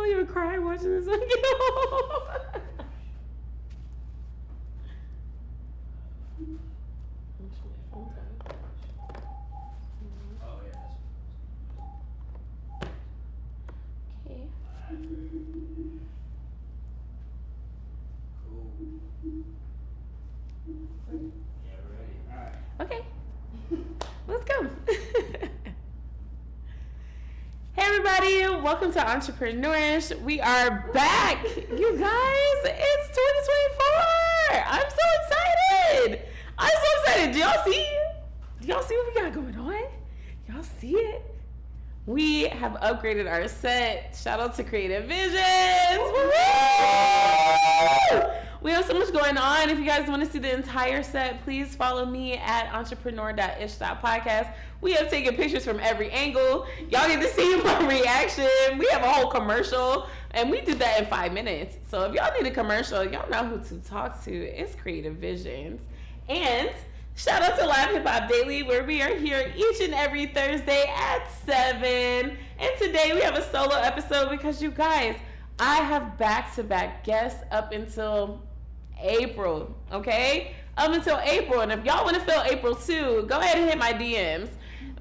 even cry watching this video. Okay. Cool. Yeah, we're ready. All right. Okay. Let's go. Hey everybody, welcome to Entrepreneurs. We are back. You guys, it's 2024. I'm so excited. Do y'all see? Do y'all see what we got going on? Y'all see it? We have upgraded our set. Shout out to Creative Visions. Woo! We have so much going on. If you guys want to see the entire set, please follow me at entrepreneur.ish.podcast. We have taken pictures from every angle. Y'all get to see my reaction. We have a whole commercial, and we did that in 5 minutes. So if y'all need a commercial, y'all know who to talk to. It's Creative Visions. And shout out to Live Hip Hop Daily, where we are here each and every Thursday at 7. And today we have a solo episode because, you guys, I have back-to-back guests up until April, okay? Up until April. And if y'all want to feel April too, go ahead and hit my DMs.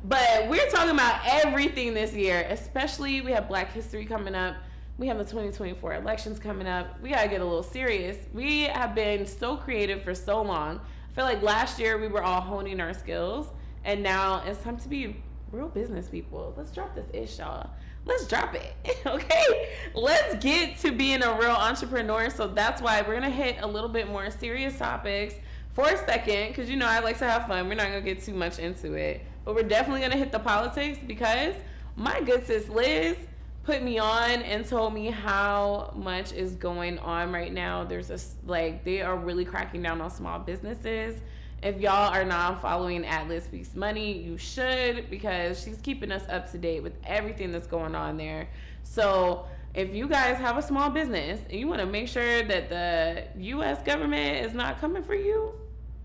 But we're talking about everything this year, especially we have Black History coming up. We have the 2024 elections coming up. We got to get a little serious. We have been so creative for so long. I feel like last year we were all honing our skills, and now it's time to be real business people. Let's drop this ish, y'all. Let's drop it, okay? Let's get to being a real entrepreneur. So that's why we're gonna hit a little bit more serious topics for a second, because you know I like to have fun. We're not gonna get too much into it, but we're definitely gonna hit the politics because my good sis Liz put me on and told me how much is going on right now. There's they are really cracking down on small businesses. If y'all are not following at Liz Speaks Money, you should, because she's keeping us up to date with everything that's going on there. So if you guys have a small business and you want to make sure that the U.S. government is not coming for you,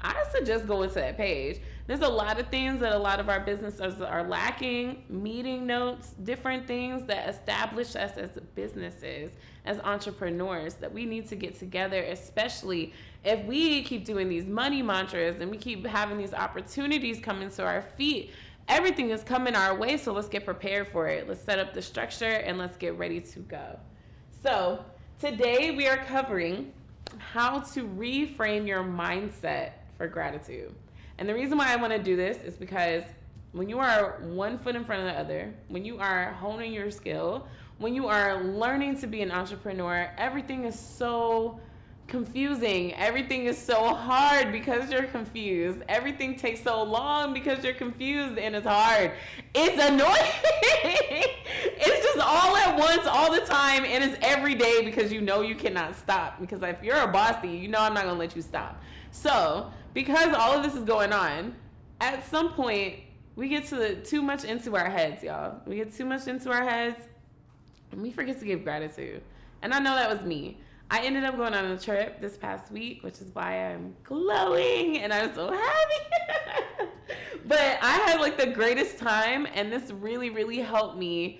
I suggest going to that page. There's a lot of things that a lot of our businesses are lacking, meeting notes, different things that establish us as businesses, as entrepreneurs, that we need to get together, especially if we keep doing these money mantras and we keep having these opportunities coming to our feet. Everything is coming our way, so let's get prepared for it. Let's set up the structure and let's get ready to go. So today we are covering how to reframe your mindset for gratitude. And the reason why I want to do this is because when you are one foot in front of the other, when you are honing your skill, when you are learning to be an entrepreneur, everything is so confusing. Everything is so hard because you're confused. Everything takes so long because you're confused and it's hard. It's annoying. It's just all at once, all the time, and it's every day because you know you cannot stop. Because if you're a bossy, you know I'm not going to let you stop. So because all of this is going on, at some point, we get too much into our heads, y'all. We get too much into our heads, and we forget to give gratitude. And I know that was me. I ended up going on a trip this past week, which is why I'm glowing, and I'm so happy. But I had the greatest time, and this really, really helped me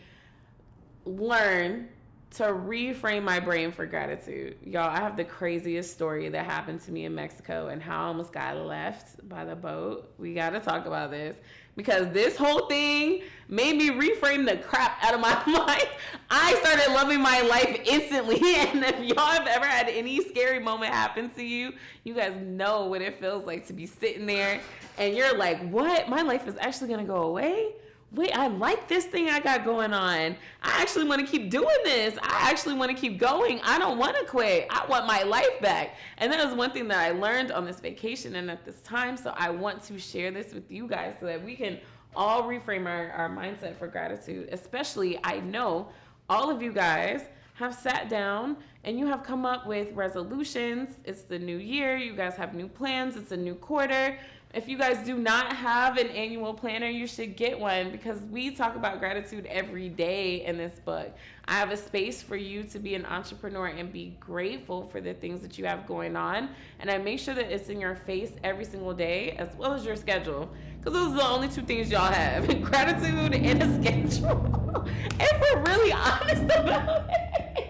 learn to reframe my brain for gratitude. Y'all, I have the craziest story that happened to me in Mexico and how I almost got left by the boat. We got to talk about this because this whole thing made me reframe the crap out of my mind. I started loving my life instantly. And if y'all have ever had any scary moment happen to you, you guys know what it feels like to be sitting there and you're like, what? My life is actually going to go away? Wait, I like this thing I got going on. I actually want to keep doing this. I actually want to keep going. I don't want to quit. I want my life back. And that was one thing that I learned on this vacation and at this time. So I want to share this with you guys so that we can all reframe our mindset for gratitude. Especially, I know all of you guys have sat down and you have come up with resolutions. It's the new year. You guys have new plans. It's a new quarter. If you guys do not have an annual planner, you should get one because we talk about gratitude every day in this book. I have a space for you to be an entrepreneur and be grateful for the things that you have going on. And I make sure that it's in your face every single day as well as your schedule. Because those are the only two things y'all have, gratitude and a schedule. If we're really honest about it.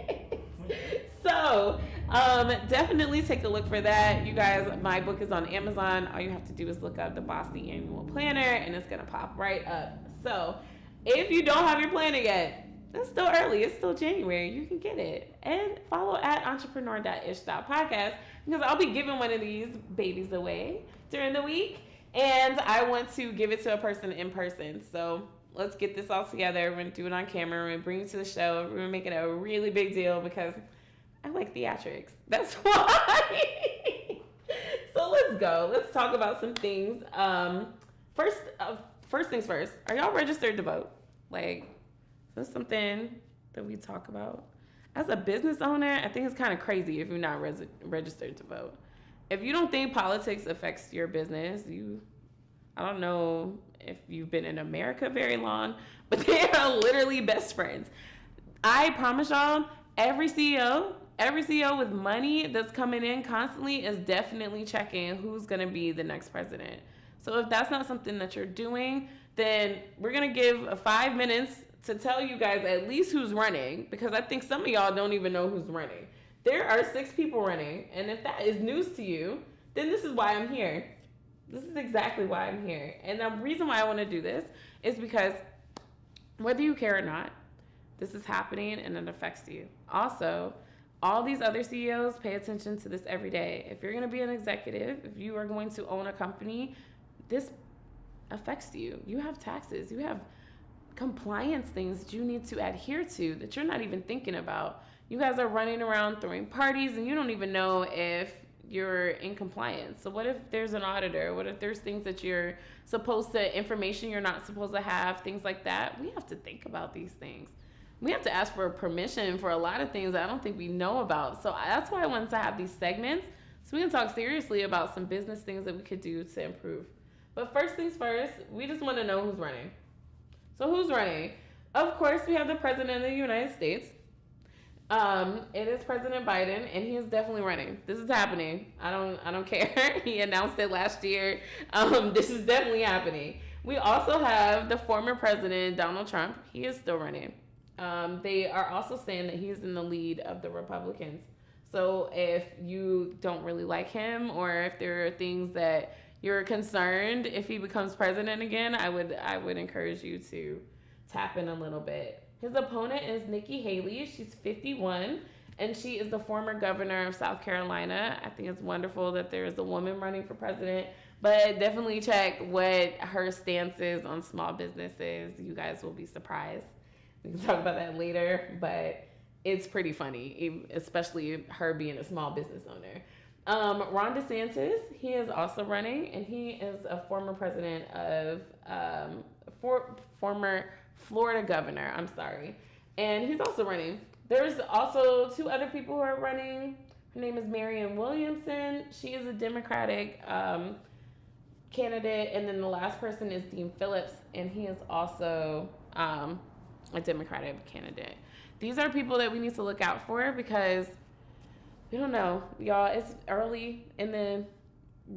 So definitely take a look for that. You guys, my book is on Amazon. All you have to do is look up the Bossy Annual Planner and it's going to pop right up. So if you don't have your planner yet, it's still early. It's still January. You can get it. And follow at entrepreneur.ish.podcast because I'll be giving one of these babies away during the week. And I want to give it to a person in person. So let's get this all together. We're going to do it on camera. We're going to bring it to the show. We're going to make it a really big deal because I like theatrics. That's why. So let's go. Let's talk about some things. First things first. Are y'all registered to vote? Like, is this something that we talk about? As a business owner, I think it's kind of crazy if you're not registered to vote. If you don't think politics affects your business, I don't know if you've been in America very long, but they are literally best friends. I promise y'all, every CEO with money that's coming in constantly is definitely checking who's going to be the next president. So if that's not something that you're doing, then we're going to give 5 minutes to tell you guys at least who's running, because I think some of y'all don't even know who's running. There are 6 people running, and if that is news to you, then this is why I'm here. This is exactly why I'm here. And the reason why I want to do this is because whether you care or not, this is happening and it affects you. Also, all these other CEOs pay attention to this every day. If you're going to be an executive, if you are going to own a company, this affects you. You have taxes. You have compliance things that you need to adhere to that you're not even thinking about. You guys are running around throwing parties and you don't even know if you're in compliance. So what if there's an auditor? What if there's things that you're supposed to, information you're not supposed to have, things like that? We have to think about these things. We have to ask for permission for a lot of things that I don't think we know about. So that's why I wanted to have these segments so we can talk seriously about some business things that we could do to improve. But first things first, we just want to know who's running. So who's running? Of course, we have the President of the United States. It is President Biden, and he is definitely running. This is happening. I don't care. He announced it last year. This is definitely happening. We also have the former president, Donald Trump. He is still running. They are also saying that he's in the lead of the Republicans. So if you don't really like him, or if there are things that you're concerned if he becomes president again, I would encourage you to tap in a little bit. His opponent is Nikki Haley. She's 51, and she is the former governor of South Carolina. I think it's wonderful that there is a woman running for president, but definitely check what her stance is on small businesses. You guys will be surprised. We can talk about that later, but it's pretty funny, especially her being a small business owner. Ron DeSantis, he is also running, and he is a former president of, former Florida governor, and he's also running. There's also 2 other people who are running. Her name is Marianne Williamson. She is a Democratic candidate, and then the last person is Dean Phillips, and he is also a Democratic candidate. These are people that we need to look out for because we don't know, y'all. It's early in the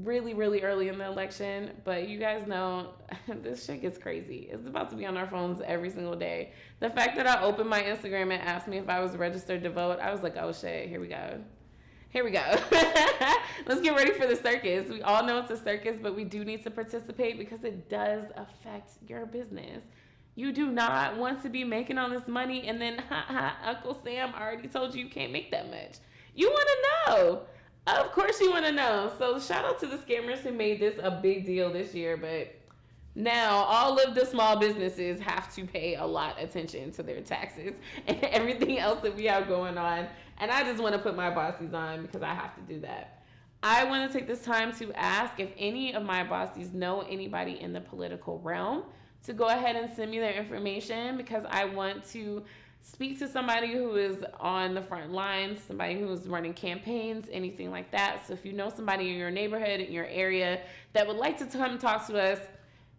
really, really early in the election, but you guys know this shit gets crazy. It's about to be on our phones every single day. The fact that I opened my Instagram and asked me if I was registered to vote, I was like, oh shit, here we go. Let's get ready for the circus. We all know it's a circus, but we do need to participate because it does affect your business. You do not want to be making all this money and then, Uncle Sam already told you can't make that much. You want to know. Of course you want to know. So shout out to the scammers who made this a big deal this year, but now all of the small businesses have to pay a lot of attention to their taxes and everything else that we have going on. And I just want to put my bossies on because I have to do that. I want to take this time to ask if any of my bossies know anybody in the political realm to go ahead and send me their information because I want to speak to somebody who is on the front lines, somebody who is running campaigns, anything like that. So if you know somebody in your neighborhood, in your area that would like to come talk to us,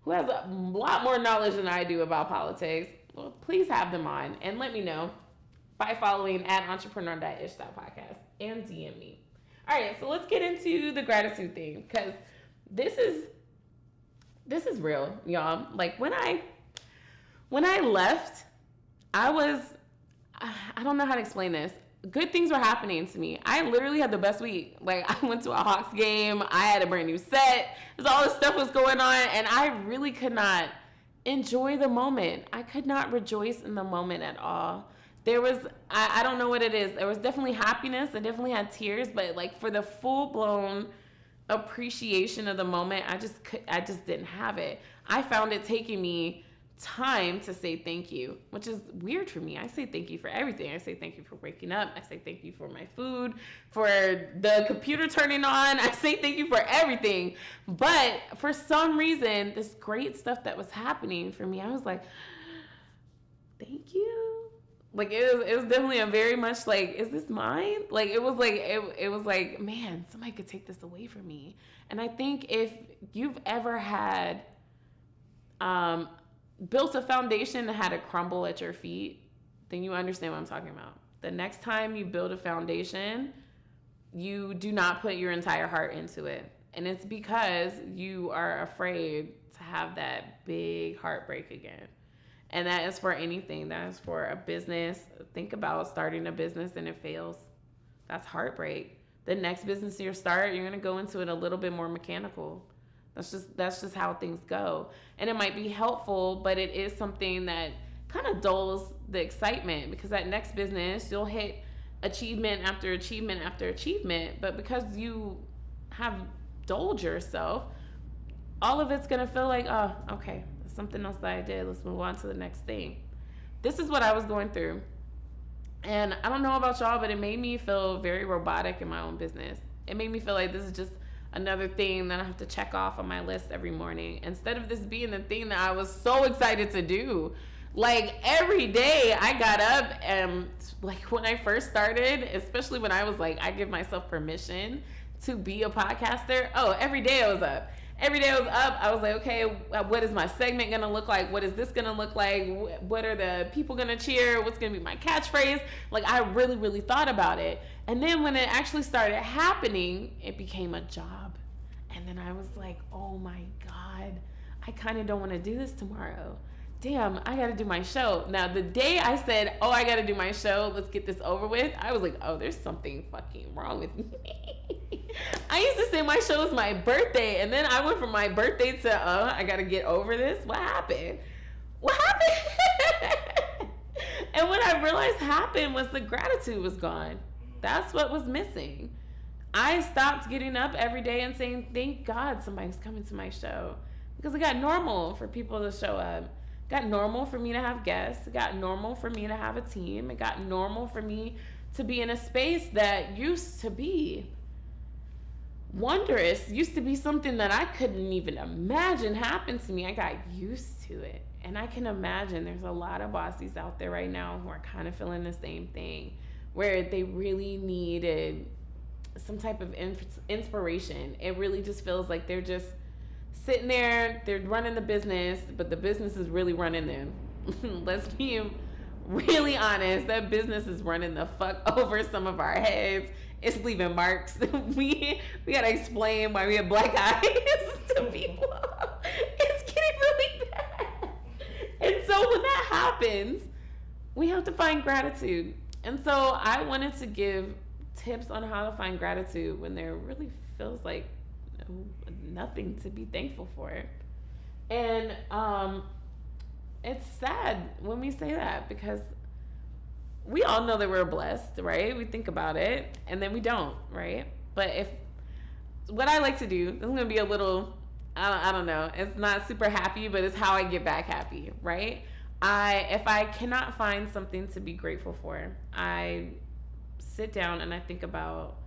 who has a lot more knowledge than I do about politics, well, please have them on and let me know by following at entrepreneur.ish.podcast and DM me. All right, so let's get into the gratitude thing because this is real, y'all. Like when I left, I don't know how to explain this. good things were happening to me. I literally had the best week. Like, I went to a Hawks game. I had a brand new set. All this stuff was going on, and I really could not enjoy the moment. I could not rejoice in the moment at all. There was, I don't know what it is. There was definitely happiness. I definitely had tears, but like for the full-blown appreciation of the moment, I just didn't have it. I found it taking me time to say thank you, which is weird for me. I say thank you for everything. I say thank you for waking up. I say thank you for my food, for the computer turning on. I say thank you for everything. But for some reason, this great stuff that was happening for me, I was like, thank you. Like, it was definitely a very much like, is this mine? Like, it was like, man, somebody could take this away from me. And I think if you've ever had built a foundation and had it crumble at your feet, then you understand what I'm talking about. The next time you build a foundation, you do not put your entire heart into it. And it's because you are afraid to have that big heartbreak again. And that is for anything. That is for a business. Think about starting a business and it fails. That's heartbreak. The next business you start, you're going to go into it a little bit more mechanical. That's just how things go. And it might be helpful, but it is something that kind of dulls the excitement, because that next business, you'll hit achievement after achievement after achievement. But because you have dulled yourself, all of it's going to feel like, oh, okay, that's something else that I did. Let's move on to the next thing. This is what I was going through. And I don't know about y'all, but it made me feel very robotic in my own business. It made me feel like this is just another thing that I have to check off on my list every morning, instead of this being the thing that I was so excited to do. Like, every day I got up, and like when I first started, especially when I was like, I give myself permission to be a podcaster. Oh, every day I was up. Every day I was up, I was like, okay, what is my segment going to look like? What is this going to look like? What are the people going to cheer? What's going to be my catchphrase? Like, I really, really thought about it. And then when it actually started happening, it became a job. And then I was like, oh my God, I kind of don't want to do this tomorrow. Damn, I got to do my show. Now, the day I said, oh, I got to do my show, let's get this over with, I was like, oh, there's something fucking wrong with me. I used to say my show is my birthday, and then I went from my birthday to, I got to get over this. What happened? And what I realized happened was the gratitude was gone. That's what was missing. I stopped getting up every day and saying, thank God somebody's coming to my show. Because it got normal for people to show up. It got normal for me to have guests. It got normal for me to have a team. It got normal for me to be in a space that used to be wondrous, used to be something that I couldn't even imagine happened to me. I got used to it. And I can imagine there's a lot of bossies out there right now who are kind of feeling the same thing, where they really needed some type of inspiration. It really just feels like they're just sitting there, they're running the business, but the business is really running them. Let's be really honest, that business is running the fuck over some of our heads. It's leaving marks. We gotta explain why we have black eyes to people. It's getting really bad. And so when that happens, we have to find gratitude. And so I wanted to give tips on how to find gratitude when there really feels like nothing to be thankful for. And it's sad when we say that, because we all know that we're blessed, right? We think about it and then we don't, right? But if what I like to do, this is gonna be a little, I don't know, it's not super happy, but it's how I get back happy, right? If I cannot find something to be grateful for, I sit down and I think about,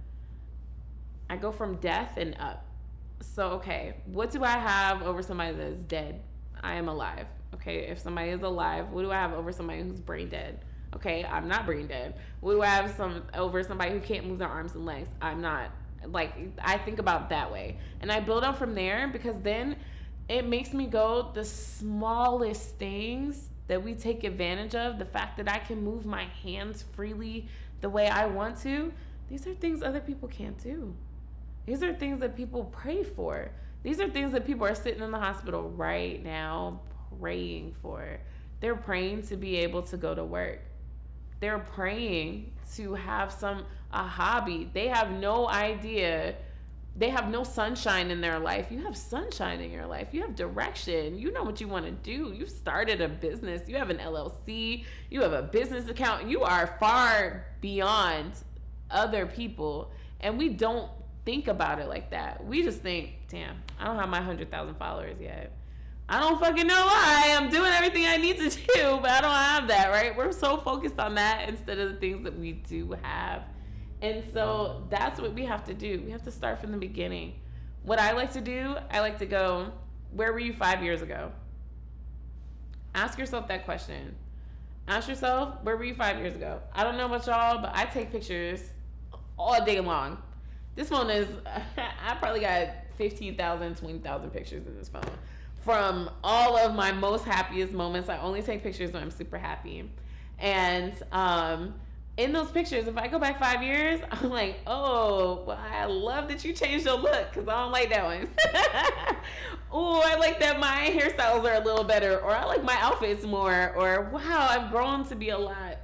I go from death and up. So, okay, what do I have over somebody that's dead? I am alive. Okay, if somebody is alive, what do I have over somebody who's brain dead? Okay, I'm not brain dead. What do I have over somebody who can't move their arms and legs? I'm not. Like, I think about that way. And I build up from there, because then it makes me go, the smallest things that we take advantage of, the fact that I can move my hands freely the way I want to, these are things other people can't do. These are things that people pray for. These are things that people are sitting in the hospital right now praying for. They're praying to be able to go to work. they're praying to have a hobby. They have no idea. They have no sunshine in their life. You have sunshine in your life. You have direction. You know what you want to do. You started a business. You have an LLC. You have a business account. You are far beyond other people. And we don't think about it like that. We just think, damn, I don't have my 100,000 followers yet. I don't fucking know why. I'm doing everything I need to do, but I don't have that, right? We're so focused on that instead of the things that we do have. And so that's what we have to do. We have to start from the beginning. What I like to do, I like to go, where were you 5 years ago? Ask yourself that question. Ask yourself, where were you 5 years ago? I don't know about y'all, but I take pictures all day long. This phone is, I probably got 15,000, 20,000 pictures in this phone. From all of my most happiest moments, I only take pictures when I'm super happy. And in those pictures, if I go back 5 years, I'm like, oh, well, I love that you changed your look because I don't like that one. Oh, I like that my hairstyles are a little better, or I like my outfits more, or wow, I've grown to be a lot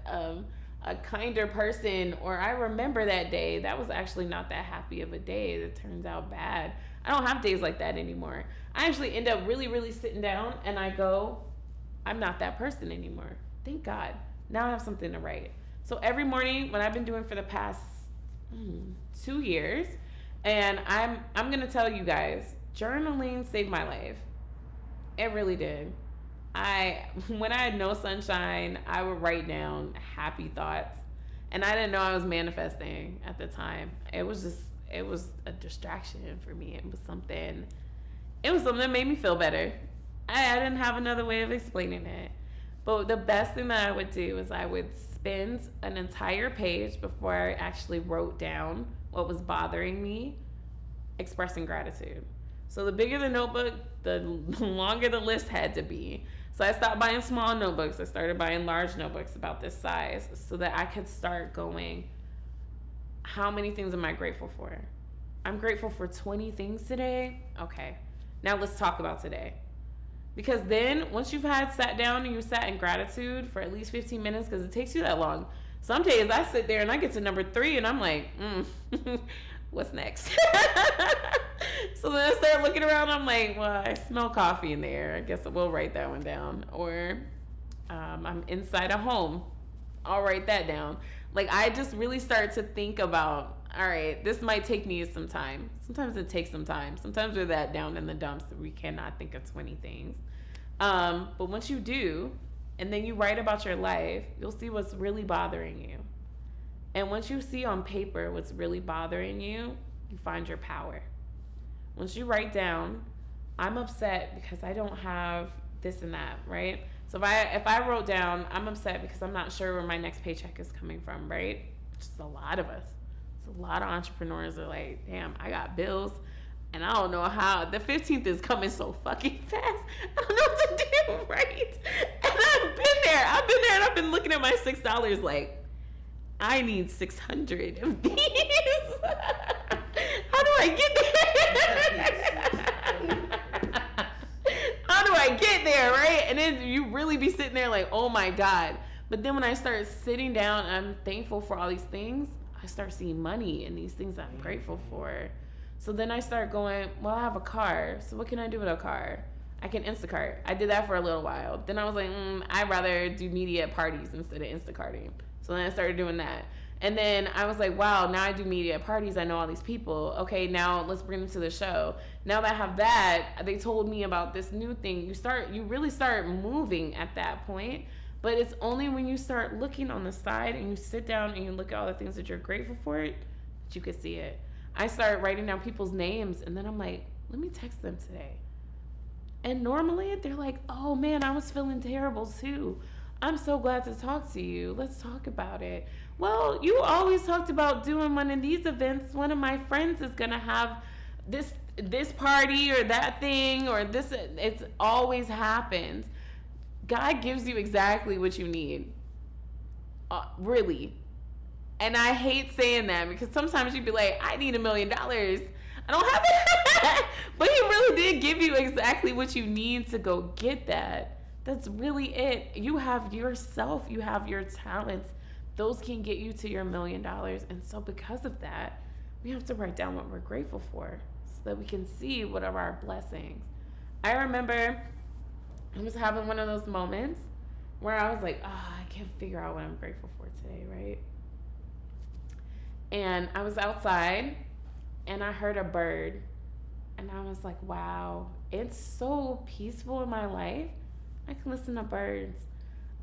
a kinder person, or I remember that day. That was actually not that happy of a day. It turns out bad. I don't have days like that anymore. I actually end up really, really sitting down and I go, I'm not that person anymore. Thank God. Now I have something to write. So every morning, what I've been doing for the past 2 years, and I'm going to tell you guys, journaling saved my life. It really did. When I had no sunshine, I would write down happy thoughts. And I didn't know I was manifesting at the time. It was a distraction for me. It was something that made me feel better. I didn't have another way of explaining it. But the best thing that I would do is I would spend an entire page before I actually wrote down what was bothering me, expressing gratitude. So the bigger the notebook, the longer the list had to be. So I stopped buying small notebooks. I started buying large notebooks about this size so that I could start going, how many things am I grateful for? I'm grateful for 20 things today. Okay, now let's talk about today. Because then once you've sat down and you sat in gratitude for at least 15 minutes, because it takes you that long. Some days I sit there and I get to number 3 and I'm like, what's next? So then I start looking around. I'm like, well, I smell coffee in the air. I guess I will write that one down. Or I'm inside a home. I'll write that down. Like, I just really start to think about, all right, this might take me some time. Sometimes it takes some time. Sometimes we're that down in the dumps that we cannot think of 20 things. But once you do, and then you write about your life, you'll see what's really bothering you. And once you see on paper what's really bothering you, you find your power. Once you write down, I'm upset because I don't have this and that, right? So if I wrote down, I'm upset because I'm not sure where my next paycheck is coming from, right? Just a lot of us. It's a lot of entrepreneurs are like, damn, I got bills and I don't know how. The 15th is coming so fucking fast. I don't know what to do, right? And I've been there and I've been looking at my $6 like, I need 600 of these. How do I get there? How do I get there, right? And then you really be sitting there like, oh my God. But then when I start sitting down and I'm thankful for all these things, I start seeing money in these things I'm grateful for. So then I start going, well, I have a car. So what can I do with a car? I can Instacart. I did that for a little while. Then I was like, I'd rather do media at parties instead of Instacarting. So then I started doing that. And then I was like, wow, now I do media at parties. I know all these people. Okay, now let's bring them to the show. Now that I have that, they told me about this new thing. You really start moving at that point. But it's only when you start looking on the side and you sit down and you look at all the things that you're grateful for that you can see it. I started writing down people's names and then I'm like, let me text them today. And normally they're like, oh man, I was feeling terrible too. I'm so glad to talk to you. Let's talk about it. Well, you always talked about doing one of these events. One of my friends is going to have this party or that thing or this. It always happens. God gives you exactly what you need. Really. And I hate saying that because sometimes you'd be like, I need $1 million. I don't have it. But he really did give you exactly what you need to go get that. That's really it. You have yourself. You have your talents. those can get you to your $1 million. And so because of that, we have to write down what we're grateful for so that we can see what are our blessings. I remember I was having one of those moments where I was like, I can't figure out what I'm grateful for today, right? And I was outside and I heard a bird and I was like, wow, it's so peaceful in my life. I can listen to birds.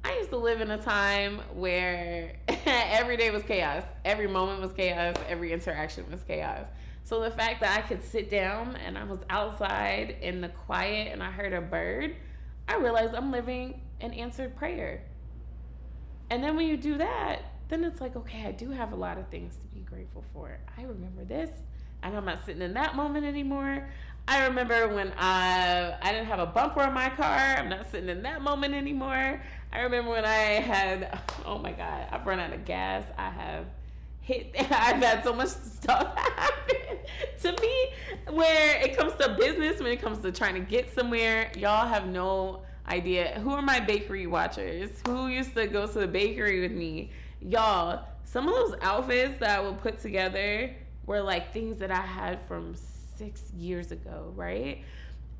I used to live in a time where every day was chaos. Every moment was chaos. Every interaction was chaos. So the fact that I could sit down and I was outside in the quiet and I heard a bird, I realized I'm living an answered prayer. And then when you do that, then it's like, okay, I do have a lot of things to be grateful for. I remember this, and I'm not sitting in that moment anymore. I remember when I didn't have a bumper on my car. I'm not sitting in that moment anymore. I remember when I had, oh my God, I've run out of gas. I've had so much stuff happen to me where it comes to business, when it comes to trying to get somewhere. Y'all have no idea. Who are my bakery watchers? Who used to go to the bakery with me? Y'all, some of those outfits that I would put together were like things that I had from 6 years ago, right?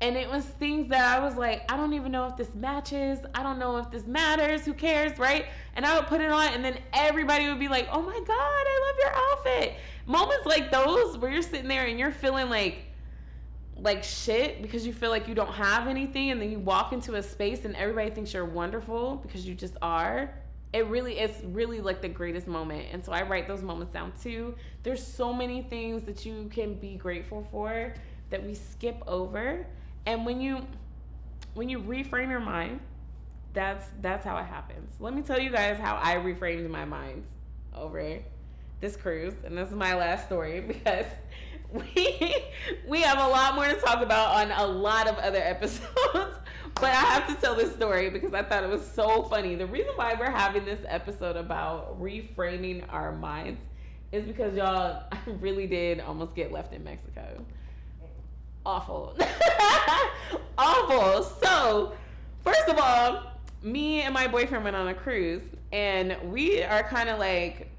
And it was things that I was like, I don't even know if this matches. I don't know if this matters. Who cares, right? And I would put it on, and then everybody would be like, oh my God, I love your outfit. Moments like those where you're sitting there and you're feeling like shit because you feel like you don't have anything, and then you walk into a space and everybody thinks you're wonderful because you just are. It's really like the greatest moment. And so I write those moments down too. There's so many things that you can be grateful for that we skip over. And when you reframe your mind, that's how it happens. Let me tell you guys how I reframed my mind over this cruise. And this is my last story because we have a lot more to talk about on a lot of other episodes. But I have to tell this story because I thought it was so funny. The reason why we're having this episode about reframing our minds is because, y'all, I really did almost get left in Mexico. Awful. Awful. So, first of all, me and my boyfriend went on a cruise, and we are kind of like,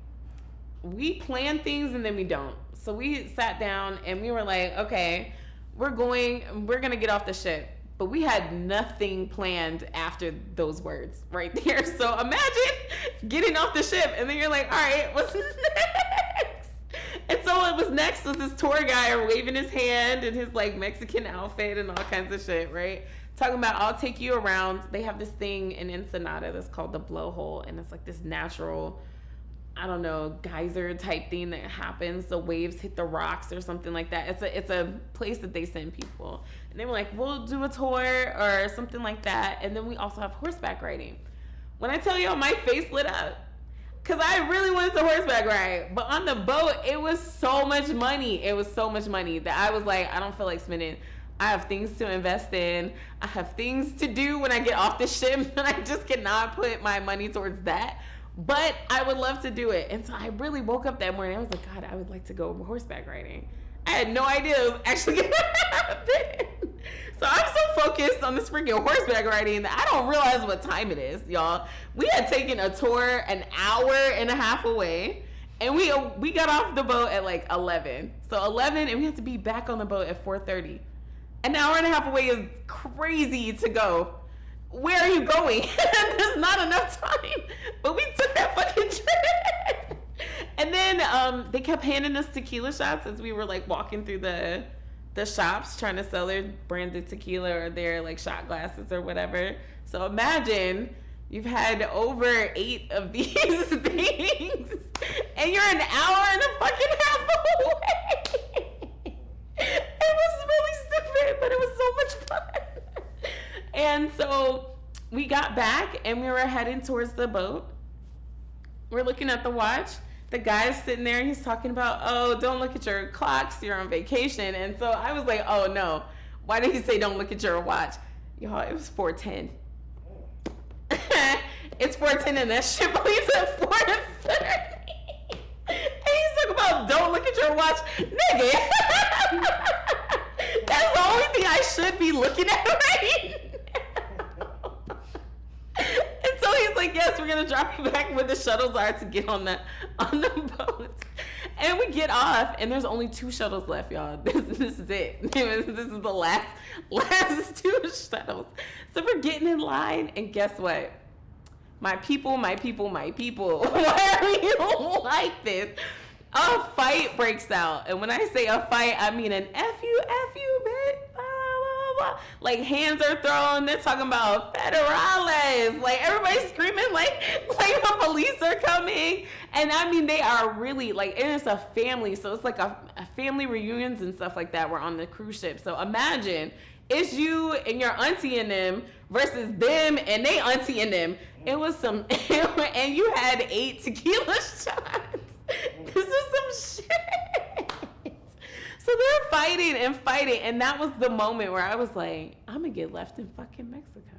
we plan things and then we don't. So we sat down and we were like, okay, we're gonna get off the ship. But we had nothing planned after those words right there. So imagine getting off the ship and then you're like, all right, what's next? And so what was next was this tour guy waving his hand in his like Mexican outfit and all kinds of shit, right? Talking about, I'll take you around. They have this thing in Ensenada that's called the blowhole, and it's like this natural, I don't know, geyser type thing that happens. The waves hit the rocks or something like that. It's a place that they send people. And they were like, we'll do a tour or something like that. And then we also have horseback riding. When I tell y'all, my face lit up because I really wanted to horseback ride. But on the boat, it was so much money. It was so much money that I was like, I don't feel like spending. I have things to invest in. I have things to do when I get off the ship. And I just cannot put my money towards that. But I would love to do it. And so I really woke up that morning. I was like, God, I would like to go horseback riding. I had no idea it was actually going to happen. So I'm so focused on this freaking horseback riding that I don't realize what time it is, y'all. We had taken a tour an hour and a half away. And we got off the boat at like 11. So 11, and we had to be back on the boat at 4:30. An hour and a half away is crazy to go. Where are you going? There's not enough time. But we took that fucking trip. And then they kept handing us tequila shots as we were like walking through the shops trying to sell their branded tequila or their like shot glasses or whatever. So imagine you've had over 8 of these things and you're an hour and a fucking half away. It was really stupid, but it was so much fun. And so we got back and we were heading towards the boat. We're looking at the watch. The guy's sitting there and he's talking about, oh, don't look at your clocks, you're on vacation. And so I was like, oh no, why did he say don't look at your watch? Y'all, it was 4:10. It's 4:10 and that ship leaves at 4:30. And he's talking about don't look at your watch. Nigga, that's the only thing I should be looking at right now. And so he's like, yes, we're gonna drop you back where the shuttles are to get on the boat. And we get off, and there's only 2 shuttles left, y'all. This is it. This is the last 2 shuttles. So we're getting in line, and guess what? My people. Why are you like this? A fight breaks out. And when I say a fight, I mean an F you, bitch. Blah, blah, blah. Like, hands are thrown. They're talking about federales. Like, everybody's screaming like the police are coming. And I mean, they are really, like, and it's a family. So it's like a family reunions and stuff like that. We're on the cruise ship. So imagine, it's you and your auntie and them versus them and they auntie and them. It was some, and you had 8 tequila shots. This is some shit. So they're fighting, and that was the moment where I was like, I'm gonna get left in fucking Mexico,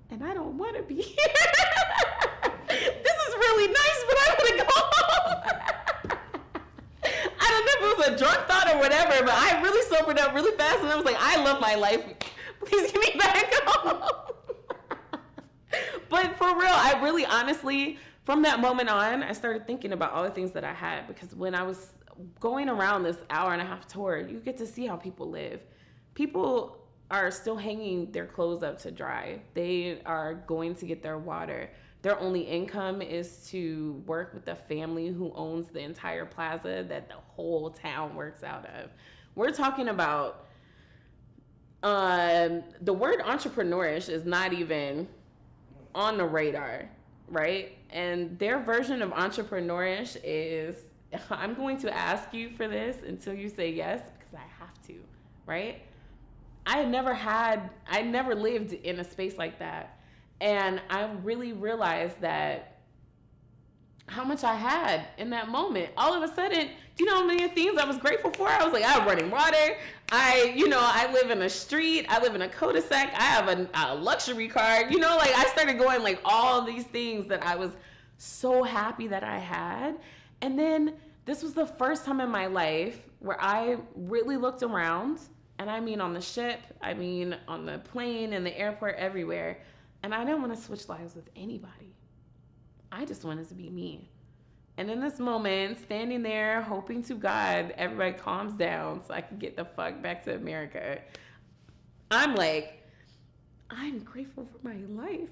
and I don't want to be here. This is really nice, but I want to go home. I don't know if it was a drunk thought or whatever, but I really sobered up really fast, and I was like, I love my life. Please get me back home. But for real, I really, honestly, from that moment on, I started thinking about all the things that I had, because when I was going around this 1.5-hour tour, you get to see how people live. People are still hanging their clothes up to dry. They are going to get their water. Their only income is to work with the family who owns the entire plaza that the whole town works out of. We're talking about the word entrepreneurish is not even on the radar, right? And their version of entrepreneurish is, I'm going to ask you for this until you say yes, because I have to, right? I never lived in a space like that. And I really realized that how much I had in that moment. All of a sudden, you know how many things I was grateful for? I was like, I have running water. I live in a street. I live in a cul-de-sac. I have a luxury car. Like, I started going like all these things that I was so happy that I had. And then this was the first time in my life where I really looked around, and I mean on the ship, I mean on the plane, in the airport, everywhere. And I didn't want to switch lives with anybody. I just wanted to be me. And in this moment, standing there, hoping to God everybody calms down so I can get the fuck back to America, I'm like, I'm grateful for my life.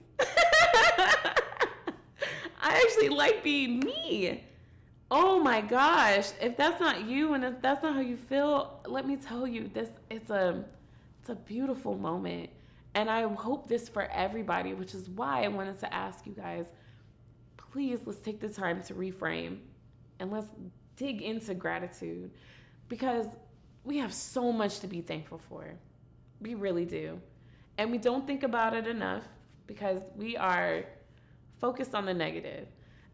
I actually like being me. Oh my gosh. If that's not you and if that's not how you feel, let me tell you, it's a beautiful moment. And I hope this for everybody, which is why I wanted to ask you guys, please, let's take the time to reframe and let's dig into gratitude, because we have so much to be thankful for. We really do. And we don't think about it enough because we are focused on the negative.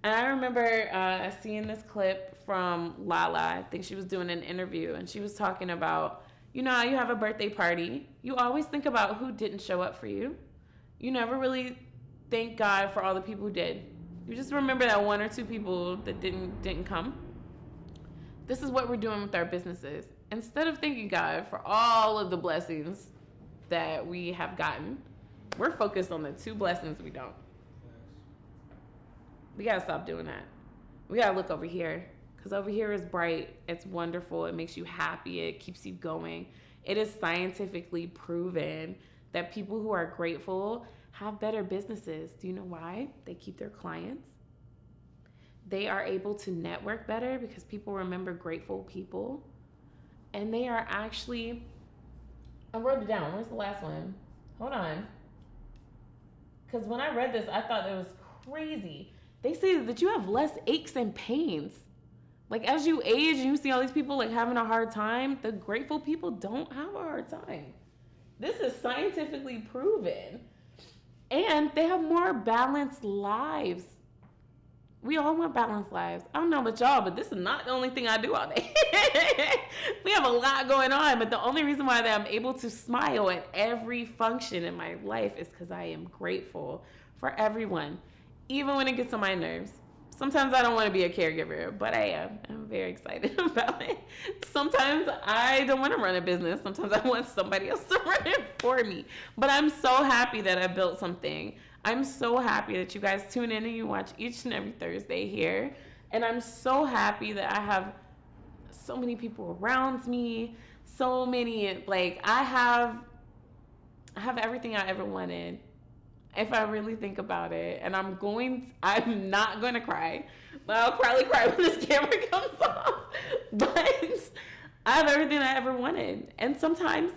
And I remember seeing this clip from Lala. I think she was doing an interview, and she was talking about, you know how you have a birthday party, you always think about who didn't show up for you. You never really thank God for all the people who did. You just remember that 1 or 2 people that didn't come. This is what we're doing with our businesses. Instead of thanking God for all of the blessings that we have gotten, we're focused on the 2 blessings we don't. We gotta stop doing that. We gotta look over here, because over here is bright, it's wonderful, it makes you happy, it keeps you going. It is scientifically proven that people who are grateful have better businesses. Do you know why? They keep their clients. They are able to network better because people remember grateful people. And they are actually, I wrote it down. Where's the last one? Hold on. Because when I read this, I thought it was crazy. They say that you have less aches and pains. Like, as you age and you see all these people like having a hard time, the grateful people don't have a hard time. This is scientifically proven. And they have more balanced lives. We all want balanced lives. I don't know about y'all, but this is not the only thing I do all day. We have a lot going on, but the only reason why that I'm able to smile at every function in my life is because I am grateful for everyone, even when it gets on my nerves. Sometimes I don't want to be a caregiver, but I am. I'm very excited about it. Sometimes I don't want to run a business. Sometimes I want somebody else to run it for me. But I'm so happy that I built something. I'm so happy that you guys tune in and you watch each and every Thursday here. And I'm so happy that I have so many people around me, so many, like, I have everything I ever wanted. If I really think about it, and I'm not going to cry, but I'll probably cry when this camera comes off. But I have everything I ever wanted. And sometimes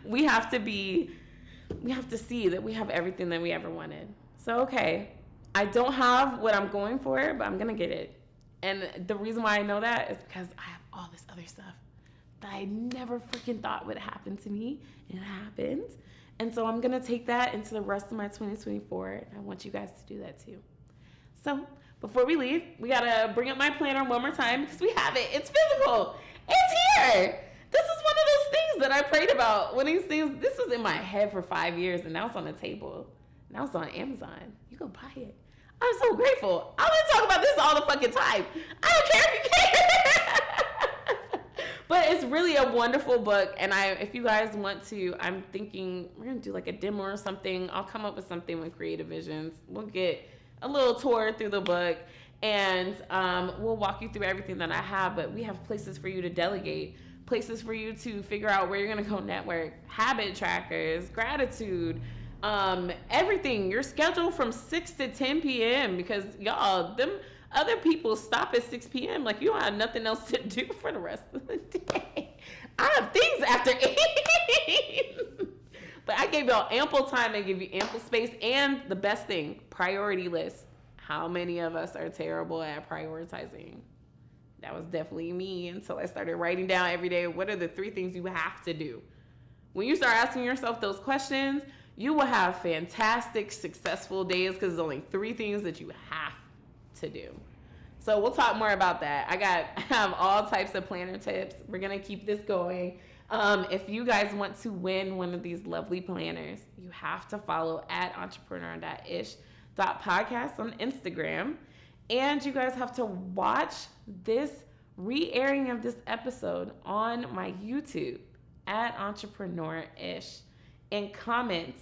we have to see that we have everything that we ever wanted. So, okay, I don't have what I'm going for, but I'm going to get it. And the reason why I know that is because I have all this other stuff that I never freaking thought would happen to me, and it happened. And so I'm going to take that into the rest of my 2024, and I want you guys to do that too. So before we leave, we got to bring up my planner one more time because we have it. It's physical. It's here. This is one of those things that I prayed about. One of these things, this was in my head for 5 years, and now it's on the table. Now it's on Amazon. You go buy it. I'm so grateful. I'm going to talk about this all the fucking time. I don't care if you care. But it's really a wonderful book. And if you guys want to, I'm thinking we're going to do like a demo or something. I'll come up with something with Creative Visions. We'll get a little tour through the book. And we'll walk you through everything that I have. But we have places for you to delegate. Places for you to figure out where you're going to go network. Habit trackers. Gratitude. Everything, your schedule from 6 to 10 p.m. because y'all, them other people stop at 6 p.m. Like you don't have nothing else to do for the rest of the day. I have things after 8. But I gave y'all ample time and give you ample space. And the best thing, priority list. How many of us are terrible at prioritizing? That was definitely me until I started writing down every day. What are the 3 things you have to do? When you start asking yourself those questions, you will have fantastic, successful days because there's only 3 things that you have to do. So we'll talk more about that. I have all types of planner tips. We're going to keep this going. If you guys want to win one of these lovely planners, you have to follow at entrepreneur.ish.podcast on Instagram. And you guys have to watch this re-airing of this episode on my YouTube at Entrepreneur-ish. And comment,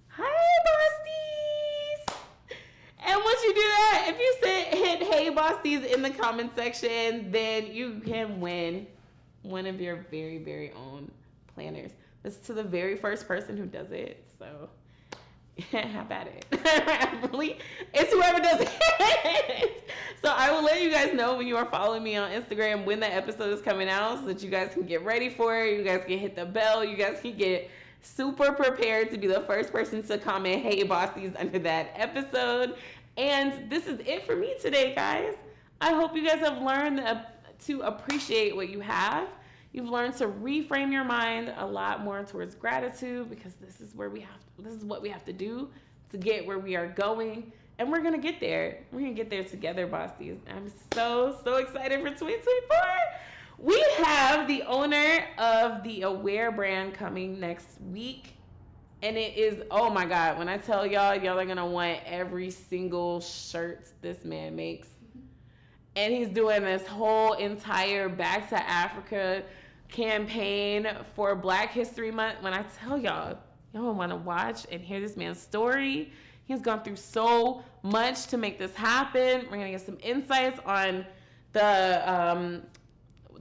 "Hi, Bosties!" And once you do that, if you hit "Hey, Bosties" in the comment section, then you can win one of your very, very own planners. This is to the very first person who does it, so have at it. Really, it's whoever does it. So I will let you guys know when you are following me on Instagram when the episode is coming out so that you guys can get ready for it. You guys can hit the bell. You guys can get super prepared to be the first person to comment "Hey, Bosties" under that episode. And this is it for me today, guys. I hope you guys have learned to appreciate what you have. You've learned to reframe your mind a lot more towards gratitude because this is what we have to do to get where we are going. And we're going to get there. We're going to get there together, Bosties. I'm so excited for 2024. We have the owner of the Aware brand coming next week. And it is, oh my God, when I tell y'all are going to want every single shirt this man makes. And he's doing this whole entire Back to Africa campaign for Black History Month. When I tell y'all want to watch and hear this man's story. He's gone through so much to make this happen. We're going to get some insights on the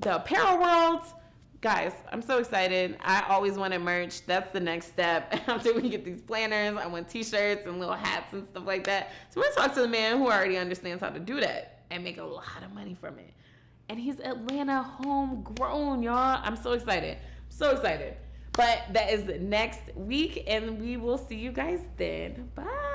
apparel world. Guys, I'm so excited. I always wanted merch. That's the next step. After we get these planners, I want t-shirts and little hats and stuff like that. So we're going to talk to the man who already understands how to do that and make a lot of money from it. And he's Atlanta homegrown, y'all. I'm so excited. So excited. But that is next week, and we will see you guys then. Bye.